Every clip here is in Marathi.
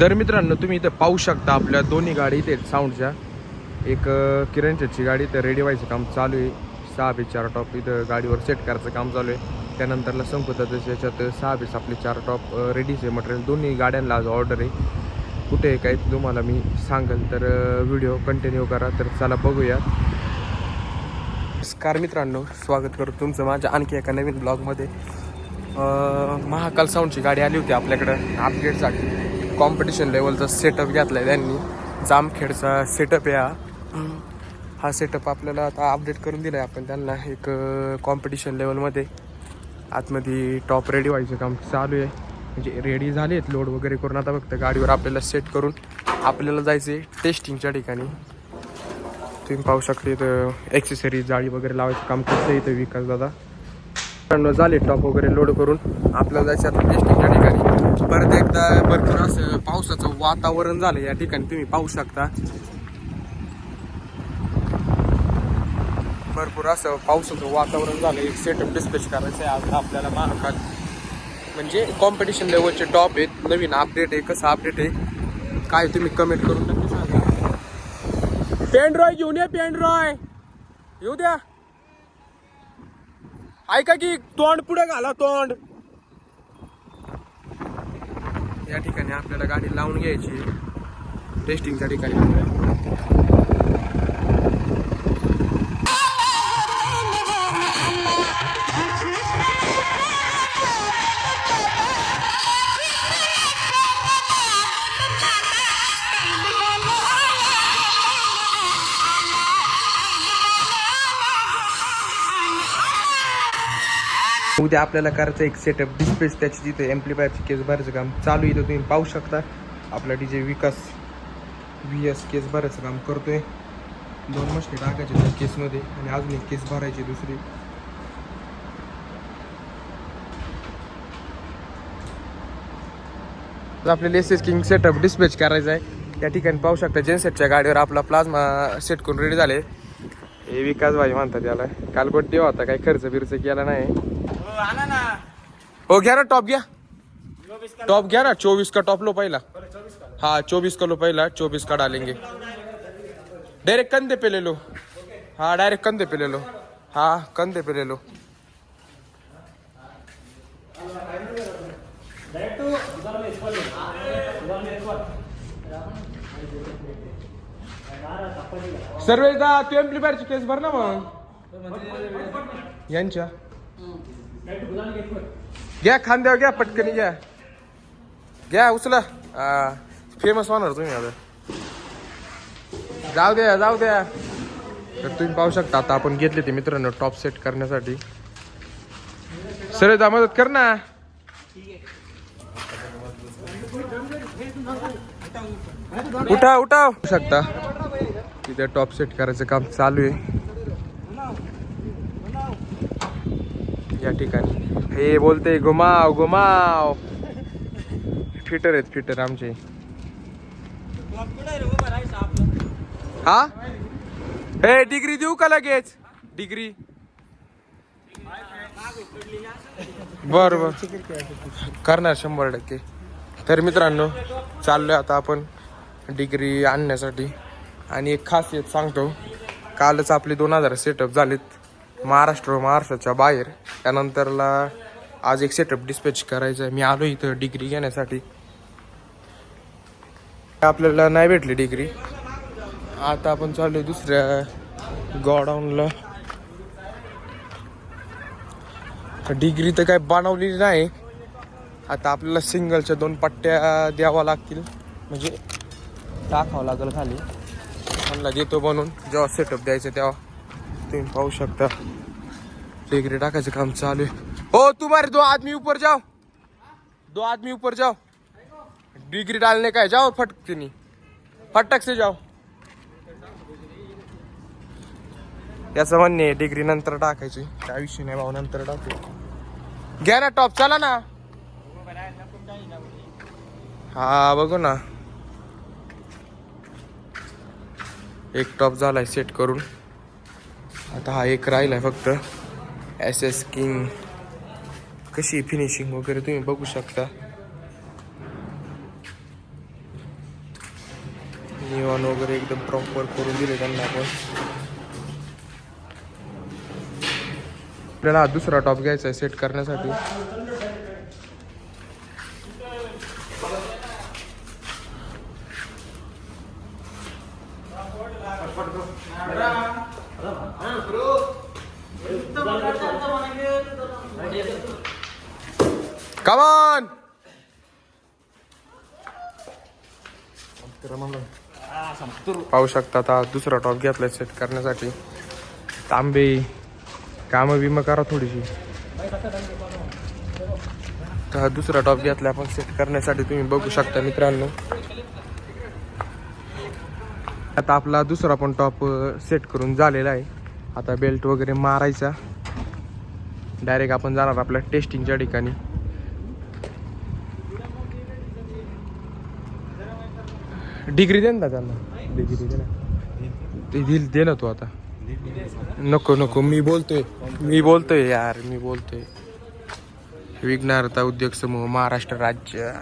तर मित्रांनो तुम्ही इथं पाहू शकता आपल्या दोन्ही गाडी इथे साऊंडच्या. एक किरण शेटची गाडी तर रेडी व्हायचं काम चालू आहे. 6x4 टॉप इथं गाडीवर सेट करायचं काम चालू आहे. त्यानंतरला संपतं त्याच्यात 6x आपले 4 टॉप रेडीचे मटेरियल दोन्ही गाड्यांना आज ऑर्डर आहे. कुठे आहे काय तुम्हाला मी सांगेल, तर व्हिडिओ कंटिन्यू करा. तर चला बघूया. नमस्कार मित्रांनो, स्वागत करतो तुमचं माझ्या आणखी एका नवीन ब्लॉगमध्ये. महाकाल साऊंडची गाडी आली होती आपल्याकडं अपडेटसाठी. कॉम्पिटिशन लेवलचा सेटअप घेतला आहे त्यांनी. जामखेडचा सेटअप आहे हा सेटअप आपल्याला आता अपडेट करून दिला आहे आपण त्यांना. एक कॉम्पिटिशन लेवलमध्ये आतमध्ये टॉप रेडी व्हायचं काम चालू आहे. म्हणजे रेडी झाले आहेत लोड वगैरे करून. आता फक्त गाडीवर आपल्याला सेट करून आपल्याला जायचं आहे टेस्टिंगच्या ठिकाणी. तुम्ही पाहू शकता इथं ॲक्सेसरीज जाळी वगैरे लावायचं काम करतं इथं विकास दादा. झाले टॉप वगैरे लोड करून आपल्याला जायचं आता टेस्टिंगच्या ठिकाणी. परत एकदा भरपूर असं पावसाचं वातावरण झालं या ठिकाणी तुम्ही पाहू शकता. भरपूर असं पावसाचं वातावरण झालं. एक सेटअप डिस्पॅच करायचं आहे आज आपल्याला महाकाल. म्हणजे कॉम्पिटिशन लेवलचे टॉप आहेत. नवीन अपडेट आहे. कसं अपडेट आहे काय तुम्ही कमेंट करून नक्की सांगा. पेनड्रॉय घेऊन या, पेनड्रॉय येऊ द्या. ऐका की तोंड पुढे घाला, तोंड. या ठिकाणी आपल्याला गाडी लावून घ्यायची टेस्टिंगच्या ठिकाणी. उद्या आपल्याला करायचं एक सेटअप डिस्प्लेस त्याची जिथे एम्प्लिफायरची केस भरायचं काम चालू आहे. तुम्ही पाहू शकता आपला DJ विकास VS केस भरायचं काम करतोय. 2 मशीन टाकायचे त्या केसमध्ये आणि अजून एक केस भरायची दुसरी. आपल्याला SS किंग सेटअप डिस्पॅच करायचा आहे. त्या ठिकाणी पाहू शकता जेनसेटच्या गाडीवर आपला प्लाझ्मा सेट करून रेडी झाले. हे विकास भाई म्हणतात त्याला. काल बड्डे होता, काही खर्च बिर्च केला नाही. हो घ्या ना टॉप, घ्या टॉप, घ्या ना 24 का टॉप लो पहिला. हाँ 24 का लो पहिला, 24 का डालेंगे. डायरेक्ट कंधे पे ले लो. हाँ डायरेक्ट कंधे पे ले लो. हाँ कंधे पे ले लो. सर्वेदा तू एम्प्लिफायरची केस भर ना मग यांच्या. घ्या खांद्यावर, घ्या पटकनी, घ्या घ्या उचला. फेमस होणार तुम्ही आता. जाऊ द्या जाऊ द्या. तर तुम्ही पाहू शकता आता आपण घेतले ते मित्रांनो टॉप सेट करण्यासाठी. सर मदत कर ना. उठा उठा शकता. तिथे टॉप सेट करायचं काम चालू आहे या ठिकाणी. हे बोलते घुमाव घुमाव. फिटर आहेत फिटर आमचे. हा हे डिग्री देऊ का लगेच डिग्री. बर बर करणार 100%. तर मित्रांनो चाललोय आता आपण डिग्री आणण्यासाठी. आणि एक खासियत सांगतो, कालच आपले 2000 सेटअप झालेत महाराष्ट्राच्या बाहेर. त्यानंतरला आज एक सेटअप डिस्पॅच करायचं आहे. मी आलो इथं डिग्री घेण्यासाठी. आपल्याला नाही भेटली डिग्री. आता आपण चाललोय दुसऱ्या गोडाऊनला. डिग्री तर काय बनवलेली नाही. आता आपल्याला सिंगलच्या 2 पट्ट्या द्यावा लागतील. म्हणजे टाकावं लागेल खाली. मला देतो बनवून. जेव्हा सेटअप द्यायचं तेव्हा तुम्ही पाहू शकता डिग्री टाकायचं काम चालू आहे. हो तुम्हारे 2 आदमी ऊपर जाओ, 2 आदमी ऊपर जाओ. डिग्री डालने का है, जाओ फटकनी फटक से जाओ. याचं म्हणणे डिग्री नंतर टाकायची. काय विषय नाही भाऊ, नंतर टाकू. घ्या ना टॉप, चला ना. हा बघू ना. एक टॉप झालाय सेट करून. आता हा एक राहिलाय फक्त. SS किंग कशी फिनिशिंग वगैरे तुम्ही बघू शकता. नियॉन वगैरे एकदम प्रॉपर करून दिले त्यांना आपण. आपल्याला दुसरा टॉप घ्यायचा आहे सेट करण्यासाठी. कमान पाहू शकता. आता दुसरा टॉप घेतलाय सेट करण्यासाठी. तांबे कामं बिमं करा थोडीशी. तर दुसरा टॉप घेतला आपण सेट करण्यासाठी, तुम्ही बघू शकता मित्रांनो. आता आपला दुसरा पण टॉप सेट करून झालेला आहे. आता बेल्ट वगैरे मारायचा. डायरेक्ट आपण जाणार आपल्या टेस्टिंगच्या ठिकाणी. डिग्री दे ना त्यांना. डिग्री दे ना. ते दे ना तू आता. नको नको मी बोलतोय यार. मी बोलतोय. विघ्नहर्ता उद्योग समूह महाराष्ट्र राज्य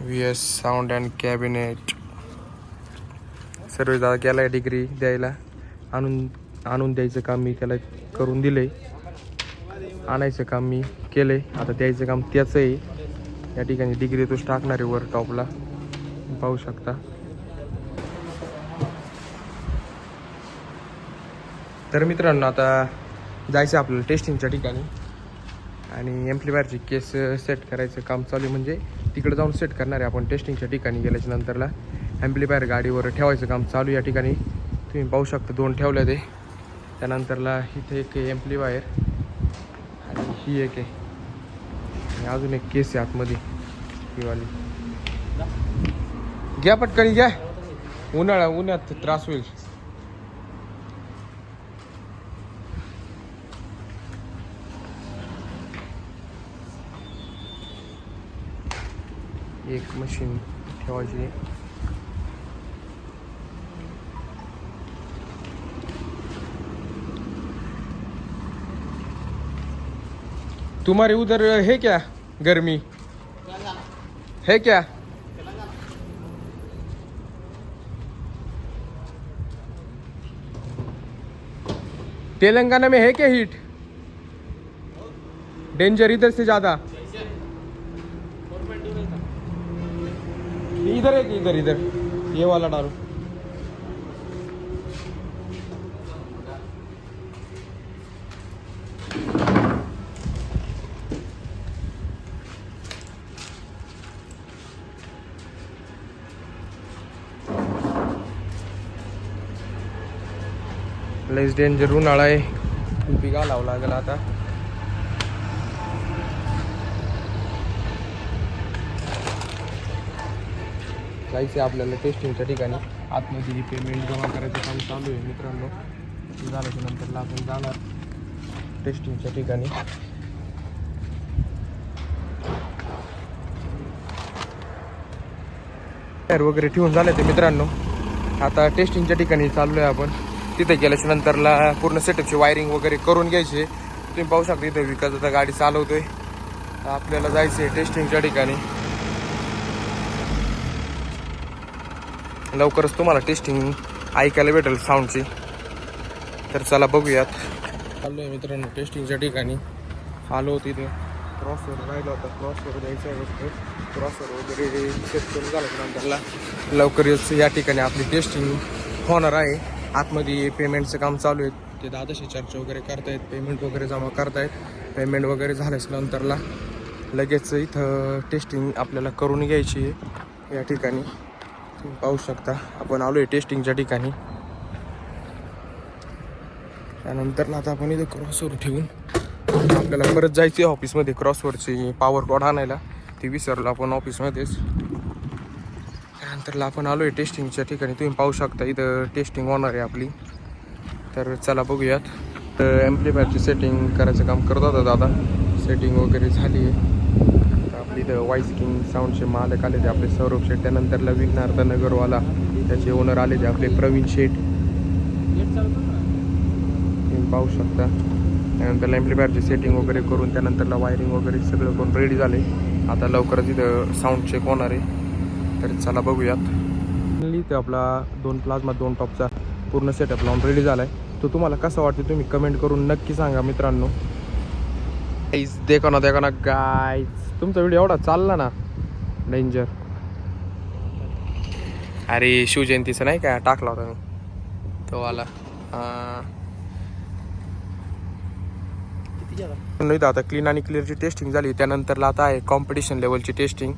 VS साऊंड अँड कॅबिनेट सर्व दादा केलाय डिग्री द्यायला. आणून द्यायचं काम मी त्याला करून दिलंय. आणायचं काम मी केलंय. आता द्यायचं काम त्याचं आहे. या ठिकाणी डिग्री तोच टाकणार आहे वर टॉपला, पाहू शकता. तर मित्रांनो आता जायचं आपल्याला टेस्टिंगच्या ठिकाणी आणि एम्प्लिफायरची केस सेट करायचं काम चालू आहे. म्हणजे तिकडे जाऊन सेट करणार आहे आपण टेस्टिंगच्या ठिकाणी गेल्याच्या नंतरला. एम्प्लिफायर गाडीवर ठेवायचं काम चालू या ठिकाणी तुम्ही पाहू शकता. 2 ठेवल्या ते. त्यानंतरला इथे एक एम्प्लिफायर आणि ही एक आहे आणि अजून एक केस आहे आतमध्ये ही वाली. घ्या पटकन घ्या. उन्हाळ्यात त्रास होईल. एक मशीन ठेवायची आहे. तुम्हारे उधर है क्या गर्मी है क्या? तेलंगाना में है क्या हीट? डेंजर इधर से ज्यादा. इधर है कि इधर ये वाला डालो. लईच डेंजर उन्हाळा आहे. टोपी घालावं लागेल आता. जायचं आपल्याला टेस्टिंगच्या ठिकाणी. आतमध्ये पेमेंट जमा करायचं काम चालू आहे मित्रांनो. झाल्याच्या नंतरला आपण जाणार टेस्टिंगच्या ठिकाणी. टायर वगैरे ठेवून झाले ते मित्रांनो. आता टेस्टिंगच्या ठिकाणी चाललो आहे आपण. तिथे गेल्याच्या नंतरला पूर्ण सेटअपची वायरिंग वगैरे करून घ्यायची. तुम्ही पाहू शकता इथे विकास आता गाडी चालवतोय. आपल्याला जायचं आहे टेस्टिंगच्या ठिकाणी. लवकरच तुम्हाला टेस्टिंग ऐकायला भेटेल साऊंडची. तर चला बघूयात. चाललो आहे मित्रांनो टेस्टिंगच्या ठिकाणी. आलो होती तिथे क्रॉसवर राहिला होता. क्रॉसवर जायचं आहे. क्रॉसवर वगैरे सेट करून झाल्यानंतरला लवकरच या ठिकाणी आपली टेस्टिंग होणार आहे. आतमध्ये पेमेंटचं काम चालू आहे. ते दादाशी चर्चा वगैरे करतायत. पेमेंट वगैरे जमा करतायत. पेमेंट वगैरे झाल्याच्या नंतरला लगेच इथं टेस्टिंग आपल्याला करून घ्यायची आहे या ठिकाणी. तुम्ही पाहू शकता आपण आलो आहे टेस्टिंगच्या ठिकाणी. त्यानंतर आता आपण इथं क्रॉसवर ठेवून आपल्याला परत जायचं आहे ऑफिसमध्ये क्रॉसवरची पॉवर कॉर्ड आणायला. ते विसरलो आपण ऑफिसमध्येच. त्यानंतरला आपण आलो आहे टेस्टिंगच्या ठिकाणी. तुम्ही पाहू शकता इथं टेस्टिंग होणार आहे आपली. तर चला बघूयात. तर ॲम्प्लिफायरची सेटिंग करायचं काम करत होता दादा. सेटिंग वगैरे झाली आहे. आपली इथं वॉइस किंग साऊंडचे मालक आले ते आपले सौरभ शेठ. त्यानंतरला विघ्नहर्ता नगरवाला त्याचे ओनर आले ते आपले प्रवीण शेठ. तुम्ही पाहू शकता. त्यानंतर ॲम्प्लिफायरची सेटिंग वगैरे करून त्यानंतरला वायरिंग वगैरे सगळं करून रेडी झाले. आता लवकरच इथं साऊंड चेक होणार आहे. तर चला बघूयात. फायनली ते आपला 2 प्लाझ्मा 2 टॉपचा पूर्ण सेटअप लावून रेडी झाला आहे. तो तुम्हाला कसं वाटतं तुम्ही कमेंट करून नक्की सांगा मित्रांनो. गाईज देखो ना गाईज, तुमचा व्हिडिओ एवढा चालला ना डेंजर. अरे शिवजयंतीचं नाही का टाकला होता मी तो वाला. नाही आता क्लीन आणि क्लिअरची टेस्टिंग झाली, त्यानंतरला आता आहे कॉम्पिटिशन लेवलची टेस्टिंग.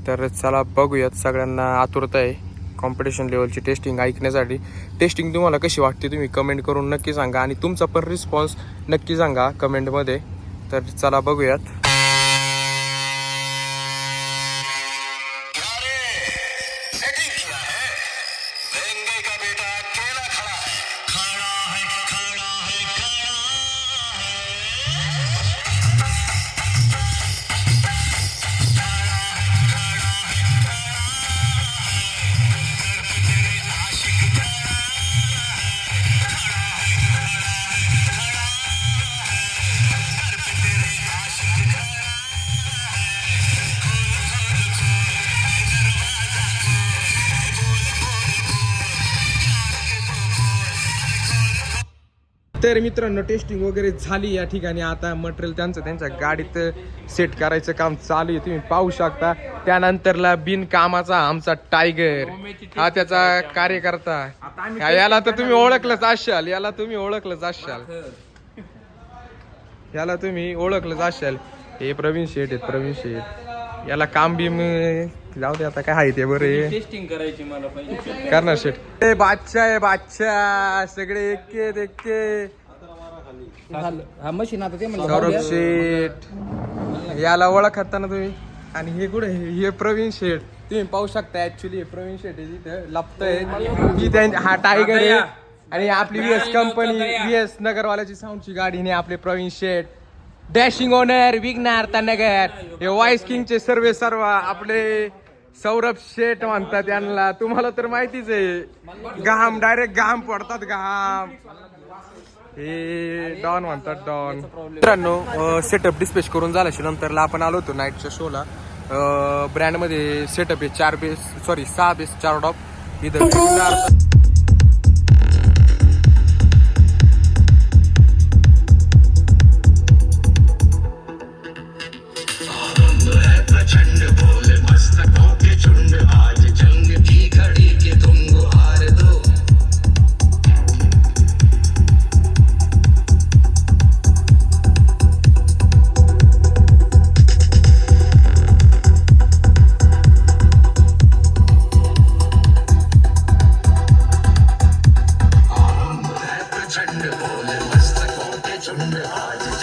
तर चला बघूयात, सगळ्यांना आतुरता आहे कॉम्पिटिशन लेवलची टेस्टिंग ऐकण्यासाठी. टेस्टिंग तुम्हाला कशी वाटते तुम्ही कमेंट करून नक्की सांगा आणि तुमचा पण रिस्पॉन्स नक्की सांगा कमेंटमध्ये. तर चला बघूयात. तर मित्रांनो टेस्टिंग वगैरे झाली या ठिकाणी. आता मटेरियल त्यांच्या गाडीत सेट करायचं काम चालू आहे, तुम्ही पाहू शकता. त्यानंतरला बिनकामाचा आमचा टायगर हा त्याचा कार्यकर्ता. याला तर तुम्ही ओळखलंच असाल, याला तुम्ही ओळखलंच असाल. हे प्रवीण शेठ आहेत, प्रवीण शेठ. याला काम बी जाऊ दे आता काय आहे ते बरं. टेस्टिंग करायची मला पाहिजे करणार शेठ. ए बादशाह सगळे एके हा मशीन आता ते सौरभ शेठ याला ओळखता ना तुम्ही. आणि हे कुठे हे प्रवीण शेठ, तुम्ही पाहू शकता. ऍक्च्युली हे प्रवीण शेठ आहे जिथं लपतंय. ही हा टायगर आहे आणि आपली VS कंपनी VS नगरवाल्याची साऊंडची गाडी ने आपले प्रवीण शेठ डॅशिंग ओनर विघ्नार नगर. हे वॉइस किंगचे सर्व आपले सौरभ शेठ म्हणतात त्यांना. तुम्हाला तर माहितीच आहे, घाम डायरेक्ट घाम पडतात घाम. हे डॉन म्हणतात डॉन. मित्रांनो सेटअप डिस्पॅच करून झाल्याच्या नंतरला आपण आलो होतो नाईटच्या शोला. ब्रँडमध्ये सेटअप आहे 6 बेस 4 टॉप. इथं चंड बोले मस्त कोटे चुंड आज